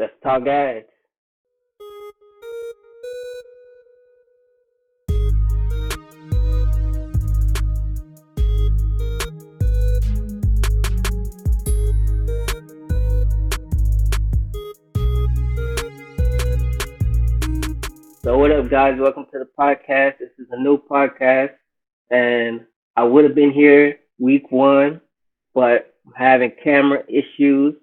Let's talk ads. So what up, guys? Welcome to the podcast. This is a new podcast, and I would have been here week one, but I'm having camera issues,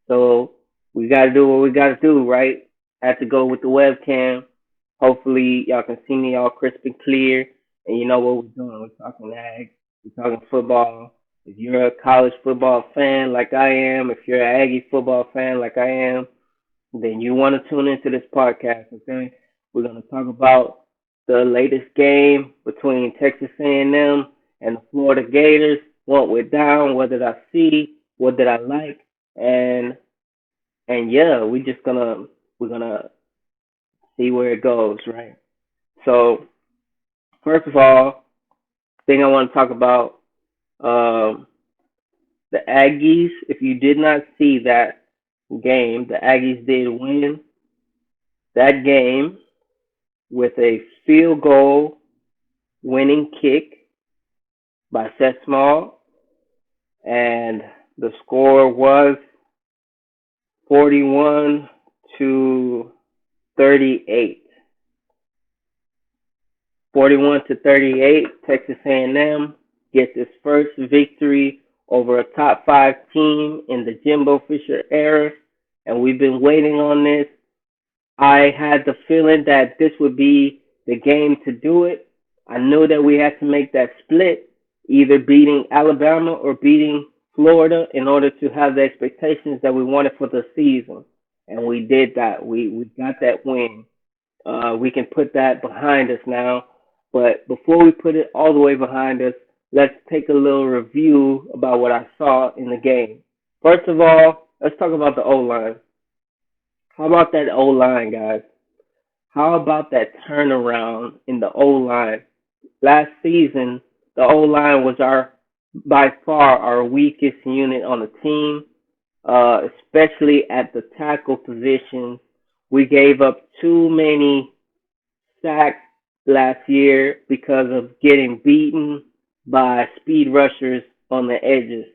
so we got to do what we got to do, right? Had to go with the webcam. Hopefully, y'all can see me all crisp and clear, and you know what we're doing. We're talking ag, we're talking football. If you're a college football fan like I am, if you're an Aggie football fan like I am, then you want to tune into this podcast, okay? We're going to talk about the latest game between Texas A&M and the Florida Gators. What went down? What did I see? What did I like? And yeah, we're gonna see where it goes, right? So first of all, thing I want to talk about um, the Aggies. If you did not see that game, the Aggies did win that game with a field goal winning kick by Seth Small, and the score was 41 to 38. 41 to 38. Texas A&M gets its first victory over a top five team in the Jimbo Fisher era, and we've been waiting on this. I had the feeling that this would be the game to do it. I knew that we had to make that split, either beating Alabama or beating Florida in order to have the expectations that we wanted for the season. And we did that. We got that win. We can put that behind us now. But before we put it all the way behind us, let's take a little review about what I saw in the game. First of all, let's talk about the O line. How about that O line, guys? How about that turnaround in the O line? Last season, the O line was our by far our weakest unit on the team, especially at the tackle position. We gave up too many sacks last year because of getting beaten by speed rushers on the edges.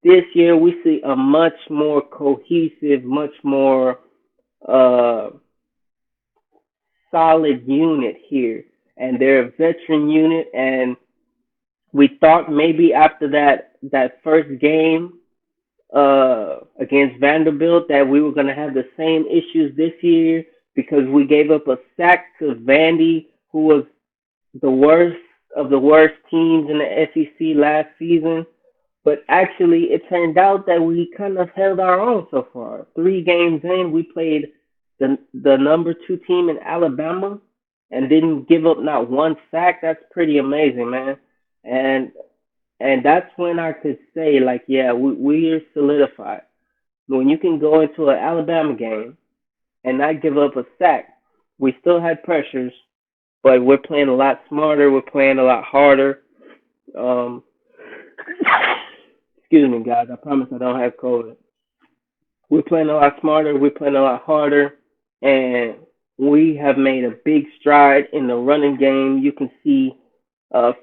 This year, we see a much more cohesive, much more uh, solid unit here, and they're a veteran unit. And we thought maybe after that first game against Vanderbilt that we were going to have the same issues this year because we gave up a sack to Vandy, who was the worst of the worst teams in the SEC last season. But actually, it turned out that we kind of held our own so far. 3 games in, we played the number two team in Alabama and didn't give up not one sack. That's pretty amazing, man. And that's when I could say, like, yeah, we're solidified. When you can go into an Alabama game and not give up a sack, we still had pressures, but we're playing a lot smarter. We're playing a lot harder. Um, excuse me, guys. I promise I don't have COVID. We're playing a lot smarter. We're playing a lot harder, and we have made a big stride in the running game. You can see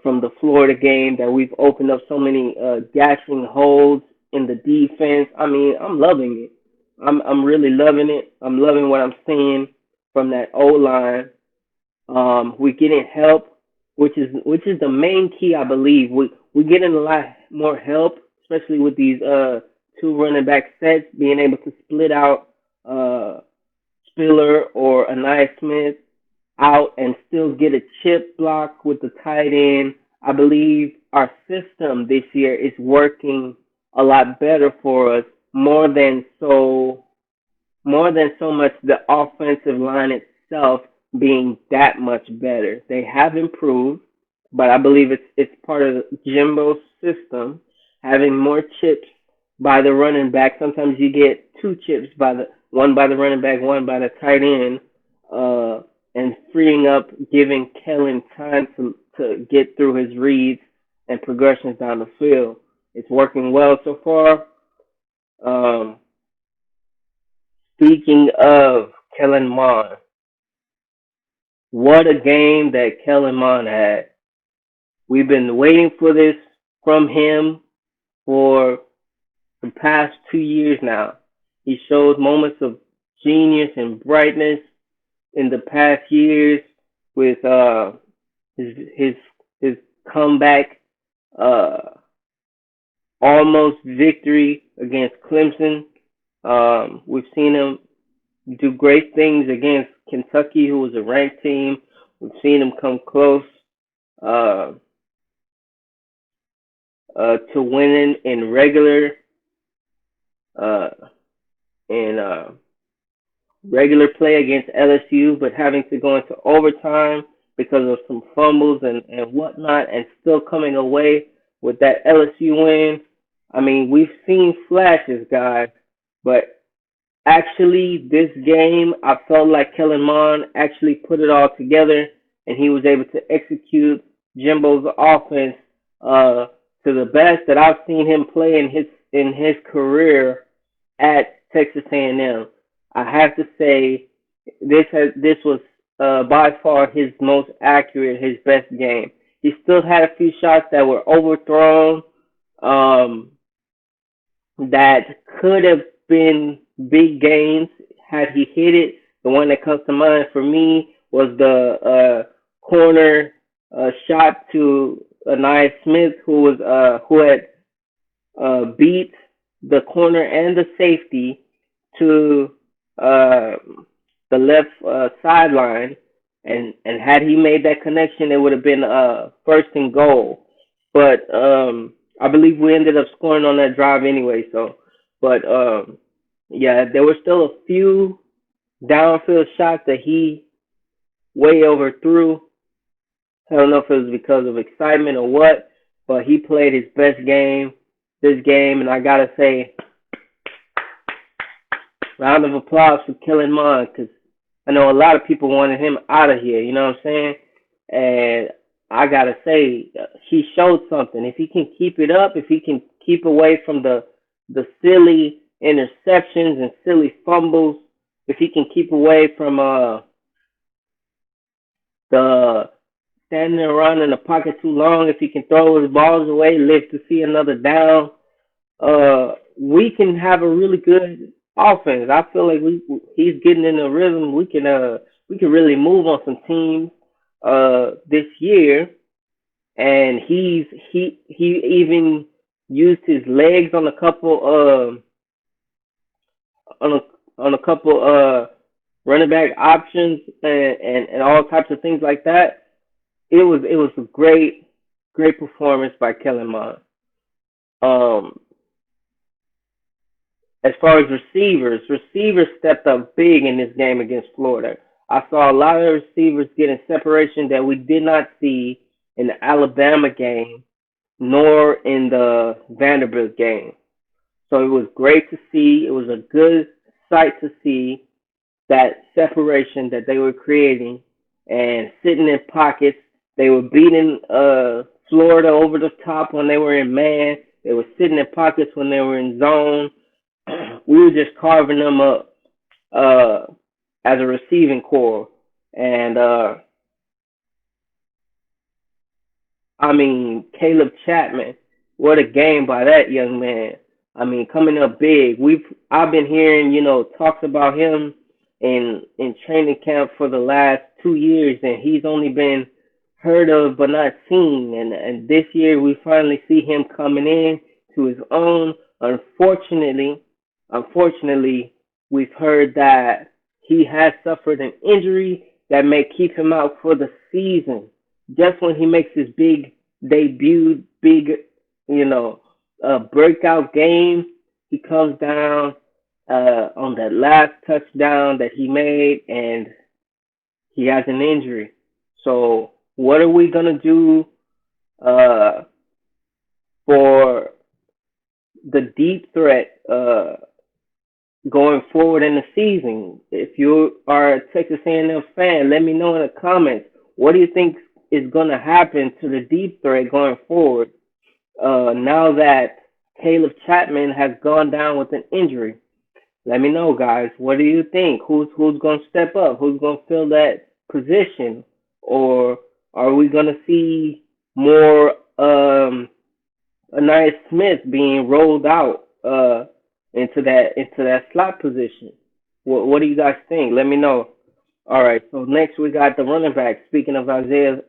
from the Florida game that we've opened up so many gashing holes in the defense. I mean, I'm loving it. I'm really loving it. I'm loving what I'm seeing from that O line. We're getting help, which is the main key, I believe. We're getting a lot more help, especially with these two running back sets, being able to split out uh, Spiller or Anaya Smith out and still get a chip block with the tight end. I believe our system this year is working a lot better for us more than so much the offensive line itself being that much better. They have improved, but I believe it's part of Jimbo's system having more chips by the running back. Sometimes you get two chips by the one by the running back, one by the tight end, and freeing up, giving Kellen time to get through his reads and progressions down the field. It's working well so far. Um, Speaking of Kellen Mond, what a game that Kellen Mond had. We've been waiting for this from him for the past 2 years now. He showed moments of genius and brightness in the past years with his his his comeback uh, almost victory against Clemson. We've seen him do great things against Kentucky, who was a ranked team. We've seen him come close uh, to winning uh, in regular play against LSU, but having to go into overtime because of some fumbles and whatnot, and still coming away with that LSU win. I mean, we've seen flashes, guys, but actually, this game, I felt like Kellen Mond actually put it all together, and he was able to execute Jimbo's offense uh, to the best that I've seen him play in his career at Texas A&M. I have to say this was by far his most accurate, his best game. He still had a few shots that were overthrown, um, that could have been big gains had he hit it. The one that comes to mind for me was the corner shot to Anaya Smith, who had beat the corner and the safety to uh, the left sideline, and had he made that connection, it would have been first and goal. But I believe we ended up scoring on that drive anyway. So, but yeah, there were still a few downfield shots that he way overthrew. I don't know if it was because of excitement or what, but he played his best game this game, and I gotta say, round of applause for Kellen Mond, because I know a lot of people wanted him out of here. You know what I'm saying? And I gotta say, he showed something. If he can keep it up, if he can keep away from the silly interceptions and silly fumbles, if he can keep away from the standing around in the pocket too long, if he can throw his balls away, live to see another down, we can have a really good offense. I feel like he's getting in the rhythm. We can really move on some teams this year, and he even used his legs on a couple on a couple running back options and all types of things like that. It was a great performance by Kellen Mond. Um, as far as receivers stepped up big in this game against Florida. I saw a lot of receivers getting separation that we did not see in the Alabama game nor in the Vanderbilt game. So it was great to see. It was a good sight to see that separation that they were creating and sitting in pockets. They were beating Florida over the top when they were in man. They were sitting in pockets when they were in zone. We were just carving them up uh, as a receiving core. And I mean, Caleb Chapman, what a game by that young man. I mean, coming up big. I've been hearing, talks about him in training camp for the last 2 years, and he's only been heard of but not seen. And this year we finally see him coming in to his own. Unfortunately, we've heard that he has suffered an injury that may keep him out for the season. Just when he makes his big debut, big, breakout game, he comes down on that last touchdown that he made, and he has an injury. So, what are we gonna do uh, for the deep threat going forward in the season? If you are a Texas A&M fan, let me know in the comments. What do you think is going to happen to the deep threat going forward now that Caleb Chapman has gone down with an injury? Let me know, guys. What do you think? Who's gonna step up? Who's gonna fill that position? Or are we gonna see more Anaya Smith being rolled out into that slot position? What do you guys think? Let me know. All right. So next we got the running back. Speaking of Isaiah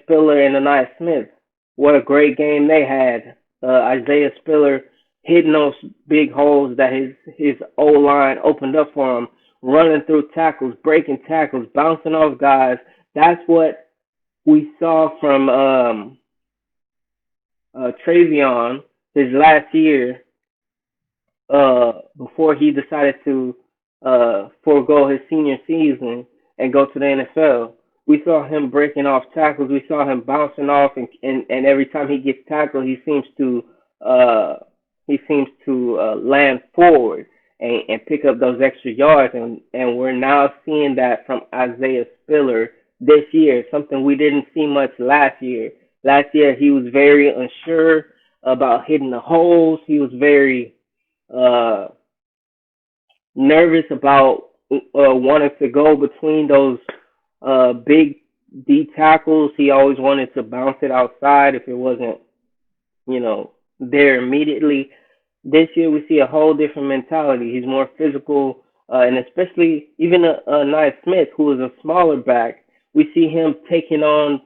Spiller and Anaya Smith. What a great game they had. Isaiah Spiller hitting those big holes that his O line opened up for him, running through tackles, breaking tackles, bouncing off guys. That's what we saw from Travion his last year before he decided to forego his senior season and go to the NFL. We saw him breaking off tackles. We saw him bouncing off, and every time he gets tackled, uh, land forward and pick up those extra yards. And we're now seeing that from Isaiah Spiller this year, something we didn't see much last year. Last year, he was very unsure about hitting the holes. He was very uh, nervous about wanting to go between those big D tackles. He always wanted to bounce it outside if it wasn't, there immediately. This year we see a whole different mentality. He's more physical, and especially even Nia Smith, who is a smaller back. We see him taking on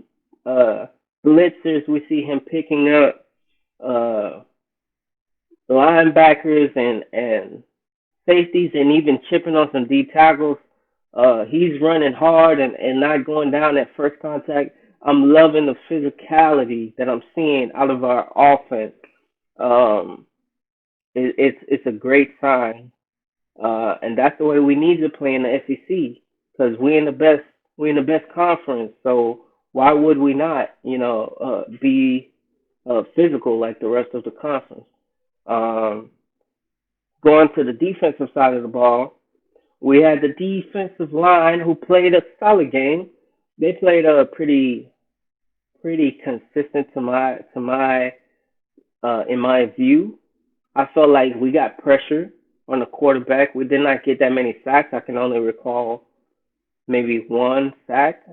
uh, blitzers. We see him picking up uh, linebackers and safeties and even chipping on some D tackles. He's running hard and not going down at first contact. I'm loving the physicality that I'm seeing out of our offense. Um, it's a great sign, and that's the way we need to play in the SEC because we in the best conference. So why would we not, be physical like the rest of the conference? Um, Going to the defensive side of the ball, we had the defensive line who played a solid game. They played a pretty consistent to my in my view. I felt like we got pressure on the quarterback. We did not get that many sacks. I can only recall maybe one sack,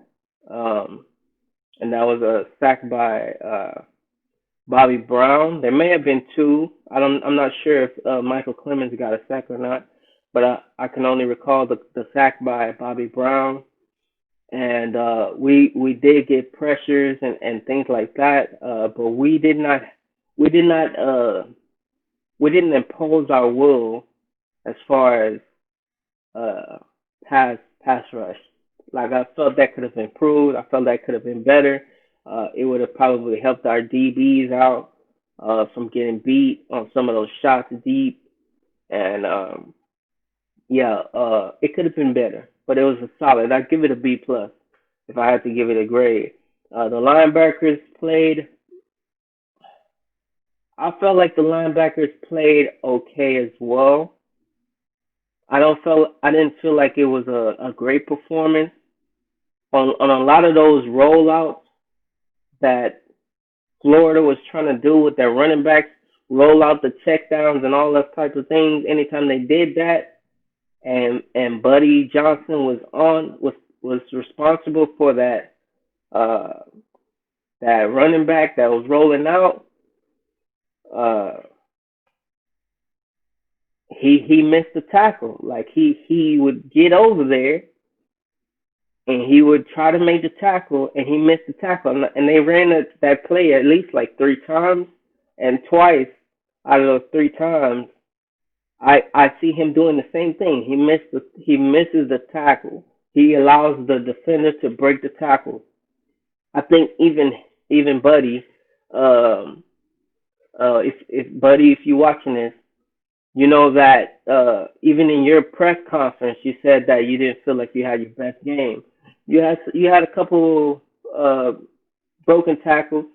um, and that was a sack by Bobby Brown. There may have been two. I'm not sure if Michael Clemens got a sack or not, but I can only recall the sack by Bobby Brown. And we did get pressures and things like that, but we did not we didn't impose our will as far as uh, pass rush. Like I felt that could have improved. I felt that could have been better. It would have probably helped our DBs out from getting beat on some of those shots deep. And yeah, it could have been better, but it was a solid. I'd give it a B plus if I had to give it a grade. The linebackers played. I felt like the linebackers played okay as well. I didn't feel like it was a great performance on a lot of those rollouts that Florida was trying to do with their running backs, roll out the checkdowns and all those types of things. Anytime they did that, and Buddy Johnson was responsible for uh, that running back that was rolling out. Uh, he missed the tackle. Like he would get over there and he would try to make the tackle, and he missed the tackle. And they ran that play at least like three times, and twice out of those three times, I see him doing the same thing. He misses the tackle. He allows the defender to break the tackle. I think even Buddy, um, if Buddy, if you're watching this, you know that even in your press conference, you said that you didn't feel like you had your best game. You had a couple uh, broken tackles,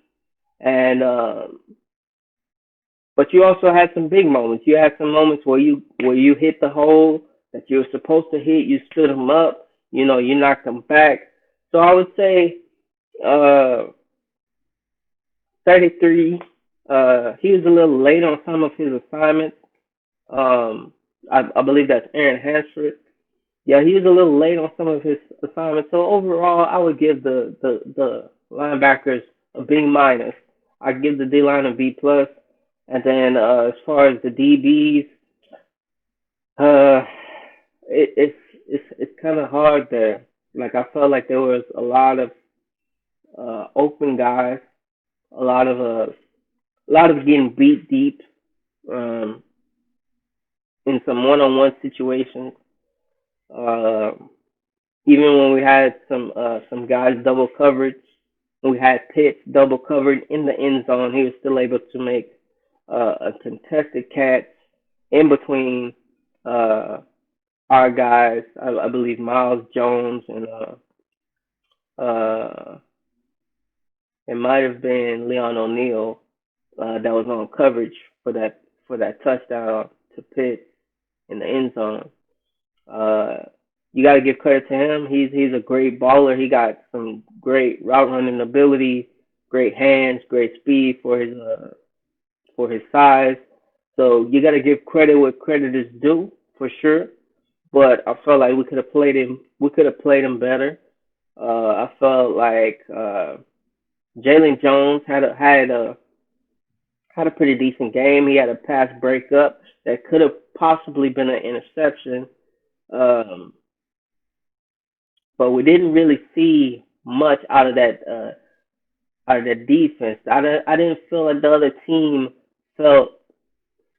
and but you also had some big moments. You had some moments where you hit the hole that you were supposed to hit. You stood them up. You knocked them back. So I would say uh, 33. He was a little late on some of his assignments. Um, I believe that's Aaron Hansford. Yeah, he was a little late on some of his assignments. So overall, I would give the linebackers a B minus. I give the D line a B plus, and then as far as the DBs, uh, it's kind of hard there. Like I felt like there was a lot of open guys, a lot of getting beat deep um, in some one-on-one situations. Uh, Even when we had some guys double coverage, when we had Pitts double covered in the end zone, he was still able to make a contested catch in between uh, our guys. I believe Miles Jones and uh, it might have been Leon O'Neal that was on coverage for that touchdown to Pitts in the end zone. Uh, you got to give credit to him. He's a great baller. He got some great route running ability, great hands, great speed for his size. So you got to give credit where credit is due for sure. But I felt like we could have played him. We could have played him better. I felt like Jalen Jones had a pretty decent game. He had a pass breakup that could have possibly been an interception. Um, but we didn't really see much out of that defense. I didn't feel like the other team felt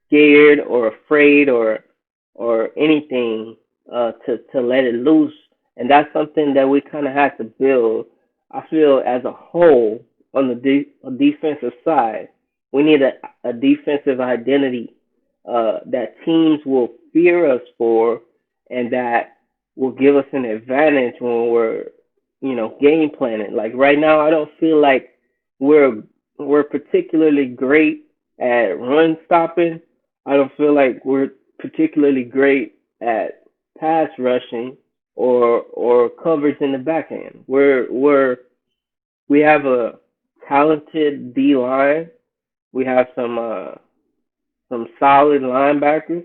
scared or afraid or anything to let it loose, and that's something that we kind of had to build. I feel as a whole on the defensive side, we need a defensive identity that teams will fear us for, and that will give us an advantage when we're game planning. Like right now, I don't feel like we're we're particularly great at run stopping. I don't feel like we're particularly great at pass rushing or coverage in the back end. We have a talented D line. We have some solid linebackers,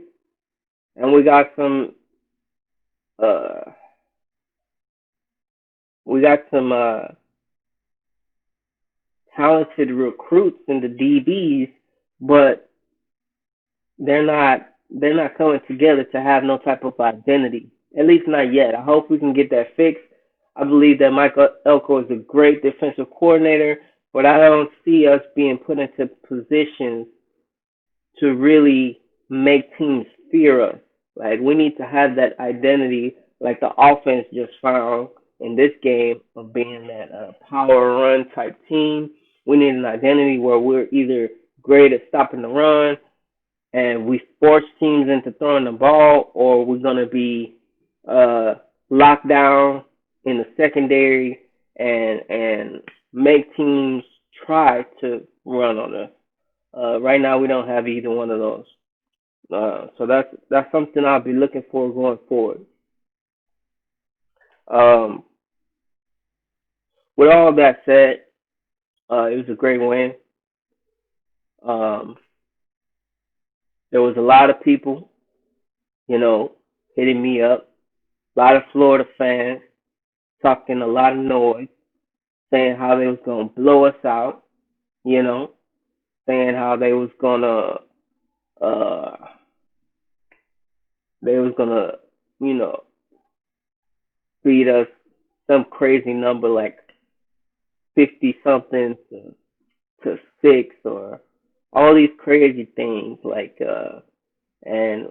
and uh we got some talented recruits in the DBs, but they're not coming together to have no type of identity. At least not yet. I hope we can get that fixed. I believe that Michael Elko is a great defensive coordinator, but I don't see us being put into positions to really make teams fear us. Like we need to have that identity, like the offense just found in this game of being that power run type team. We need an identity where we're either great at stopping the run and we force teams into throwing the ball, or we're gonna be uh, locked down in the secondary and make teams try to run on us. Right now, we don't have either one of those. So that's something I'll be looking for going forward. Um, with all that said, it was a great win. Um, there was a lot of people, you know, hitting me up. A lot of Florida fans talking a lot of noise, saying how they was gonna blow us out. You know, saying how uh they was gonna you know beat us some crazy number like 50 something to 6 or all these crazy things like and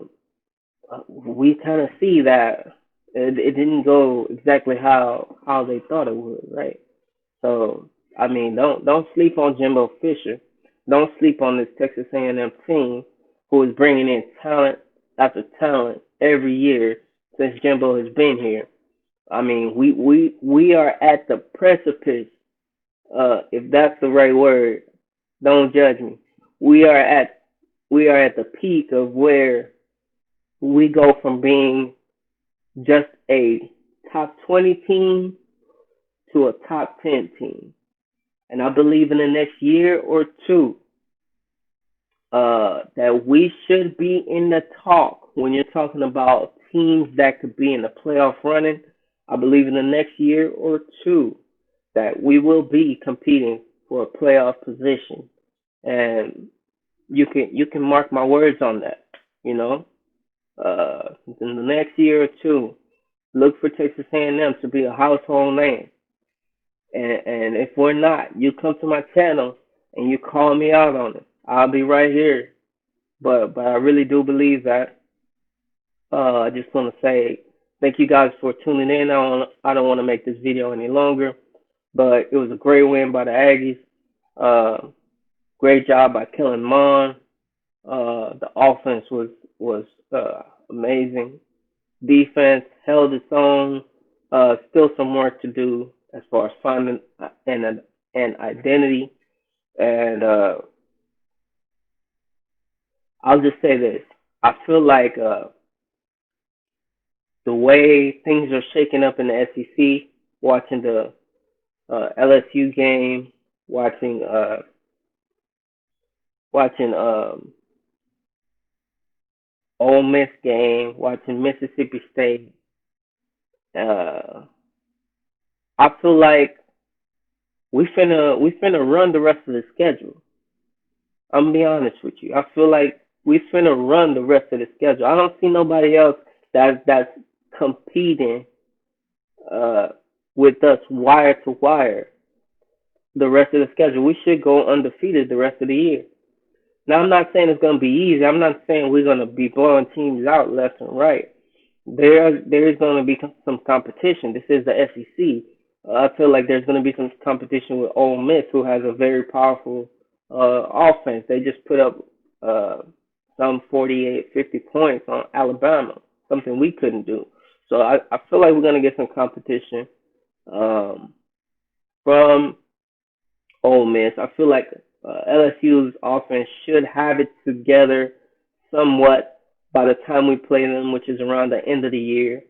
we kind of see that it didn't go exactly how they thought it would, right? So I mean, don't sleep on Jimbo Fisher. Don't sleep on this Texas A&M team who is bringing in talent after talent every year since Jimbo has been here. I mean, we are at the precipice, if that's the right word. Don't judge me. We are at we are at the peak of where we go from being just a top 20 team to a top 10 team. And I believe in the next year or two, that we should be in the talk when you're talking about teams that could be in the playoff running. I believe in the next year or two that we will be competing for a playoff position, and you can mark my words on that. You know, in the next year or two, look for Texas A&M to be a household name. And if we're not, you come to my channel and you call me out on it. I'll be right here. But I really do believe that. I just want to say thank you guys for tuning in. I don't want to make this video any longer, but it was a great win by the Aggies. Great job by Kellen Mond. The offense was amazing. Defense held its own. Still some work to do as far as finding an identity. And I'll just say this: I feel like the way things are shaking up in the SEC, watching the LSU game, watching Ole Miss game, watching Mississippi State. Uh, I feel like we finna run the rest of the schedule. I'm gonna be honest with you. I feel like we finna run the rest of the schedule. I don't see nobody else that's competing uh, with us wire to wire the rest of the schedule. We should go undefeated the rest of the year. Now, I'm not saying it's going to be easy. I'm not saying we're going to be blowing teams out left and right. There is going to be some competition. This is the SEC. I feel like there's going to be some competition with Ole Miss, who has a very powerful offense. They just put up uh, some 48, 50 points on Alabama, something we couldn't do. So I feel like we're going to get some competition um, from Ole Miss. I feel like LSU's offense should have it together somewhat by the time we play them, which is around the end of the year.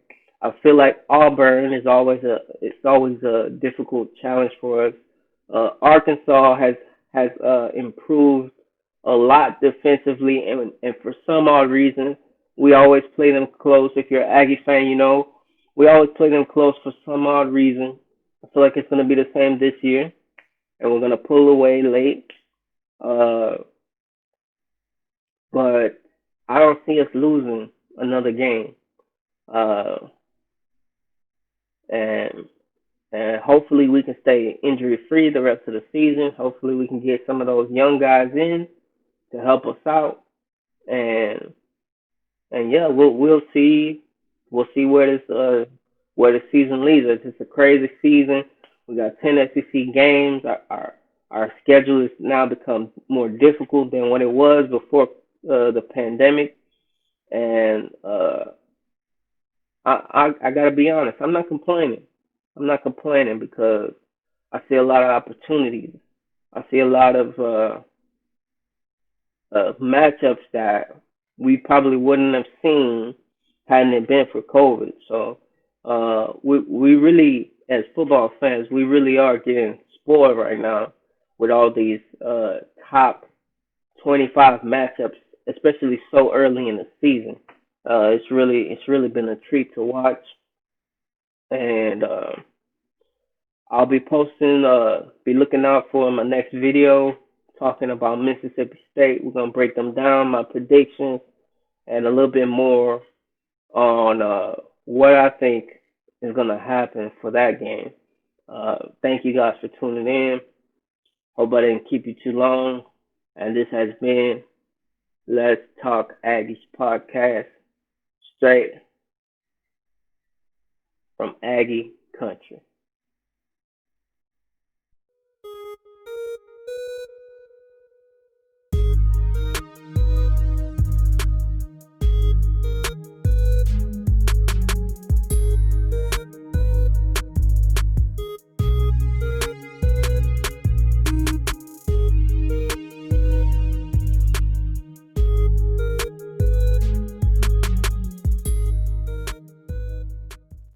I feel like Auburn is always a difficult challenge for us. Arkansas has improved a lot defensively, and for some odd reason, we always play them close. If you're an Aggie fan, you know we always play them close for some odd reason. I feel like it's going to be the same this year, and we're going to pull away late. Uh, but I don't see us losing another game. Uh, and and hopefully we can stay injury free the rest of the season. Hopefully we can get some of those young guys in to help us out. And and yeah, we'll see where the season leads us. It's a crazy season. We got 10 SEC games. Our schedule has now become more difficult than what it was before the pandemic. And I gotta be honest. I'm not complaining. I'm not complaining because I see a lot of opportunities. I see a lot of matchups that we probably wouldn't have seen hadn't it been for COVID. So we really, as football fans, we really are getting spoiled right now with all these top 25 matchups, especially so early in the season. It's really been a treat to watch, and I'll be posting, be looking out for my next video talking about Mississippi State. We're gonna break them down, my predictions, and a little bit more on what I think is gonna happen for that game. Thank you guys for tuning in. Hope I didn't keep you too long. And this has been Let's Talk Aggies podcast, straight from Aggie Country.